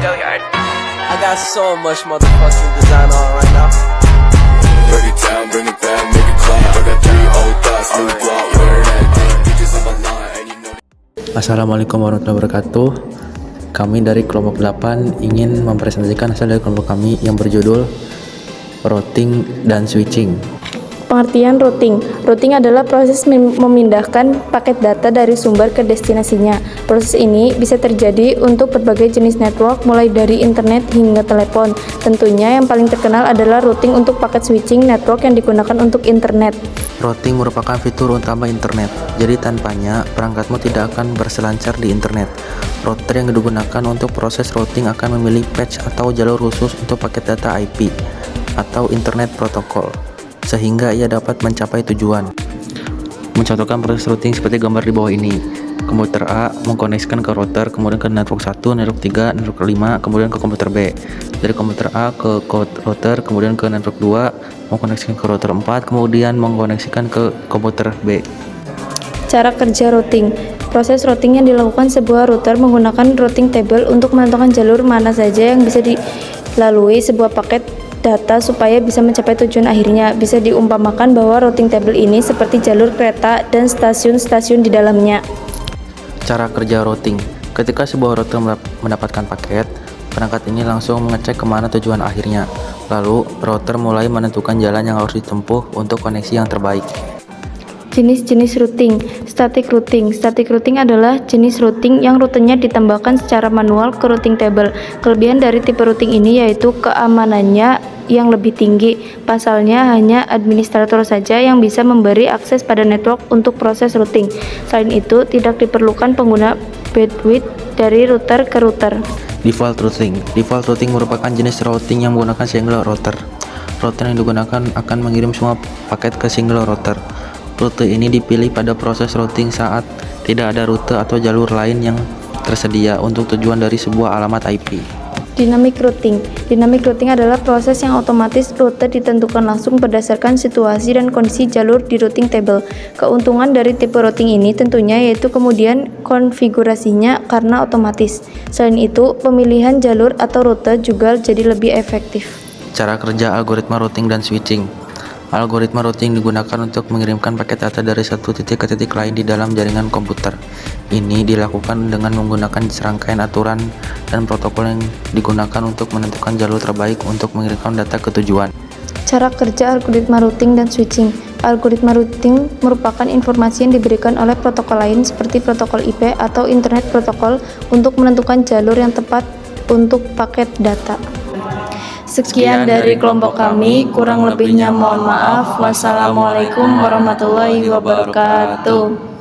I got so much motherfucking design on right now. Break it down, bring it back, make it clap. I got 3 old thoughts, new guap, wear that thing. Bitches on my line, and you know. Assalamualaikum warahmatullahi wabarakatuh. Kami dari kelompok 8 ingin mempresentasikan hasil dari kelompok kami yang berjudul routing dan switching. Pengertian routing. Routing adalah proses memindahkan paket data dari sumber ke destinasinya. Proses ini bisa terjadi untuk berbagai jenis network, mulai dari internet hingga telepon. Tentunya yang paling terkenal adalah routing untuk paket switching network yang digunakan untuk internet. Routing merupakan fitur utama internet, jadi tanpanya perangkatmu tidak akan berselancar di internet. Router yang digunakan untuk proses routing akan memilih patch atau jalur khusus untuk paket data IP atau internet protokol, sehingga ia dapat mencapai tujuan. Mencontohkan proses routing seperti gambar di bawah ini. Komputer A mengkoneksikan ke router, kemudian ke network 1, network 3, network 5, kemudian ke komputer B. Dari komputer A ke router, kemudian ke network 2, mengkoneksikan ke router 4, kemudian mengkoneksikan ke komputer B. Cara kerja routing. Proses routing yang dilakukan sebuah router menggunakan routing table untuk menentukan jalur mana saja yang bisa dilalui sebuah paket data supaya bisa mencapai tujuan akhirnya. Bisa diumpamakan bahwa routing table ini seperti jalur kereta dan stasiun-stasiun di dalamnya. Cara kerja routing. Ketika sebuah router mendapatkan paket, perangkat ini langsung mengecek kemana tujuan akhirnya. Lalu, router mulai menentukan jalan yang harus ditempuh untuk koneksi yang terbaik. Jenis-jenis routing. Static routing. Static routing adalah jenis routing yang rutenya ditambahkan secara manual ke routing table. Kelebihan dari tipe routing ini yaitu keamanannya yang lebih tinggi. Pasalnya hanya administrator saja yang bisa memberi akses pada network untuk proses routing. Selain itu, tidak diperlukan pengguna bandwidth dari router ke router. Default routing. Default routing merupakan jenis routing yang menggunakan single router. Router yang digunakan akan mengirim semua paket ke single router. Rute ini dipilih pada proses routing saat tidak ada rute atau jalur lain yang tersedia untuk tujuan dari sebuah alamat IP. Dynamic routing. Dynamic routing adalah proses yang otomatis rute ditentukan langsung berdasarkan situasi dan kondisi jalur di routing table. Keuntungan dari tipe routing ini tentunya yaitu kemudian konfigurasinya karena otomatis. Selain itu, pemilihan jalur atau rute juga jadi lebih efektif. Cara kerja algoritma routing dan switching. Algoritma routing digunakan untuk mengirimkan paket data dari satu titik ke titik lain di dalam jaringan komputer. Ini dilakukan dengan menggunakan serangkaian aturan dan protokol yang digunakan untuk menentukan jalur terbaik untuk mengirimkan data ke tujuan. Cara kerja algoritma routing dan switching. Algoritma routing merupakan informasi yang diberikan oleh protokol lain seperti protokol IP atau internet protokol untuk menentukan jalur yang tepat untuk paket data. Sekian dari kelompok kami, kurang lebihnya mohon maaf. Wassalamualaikum warahmatullahi wabarakatuh.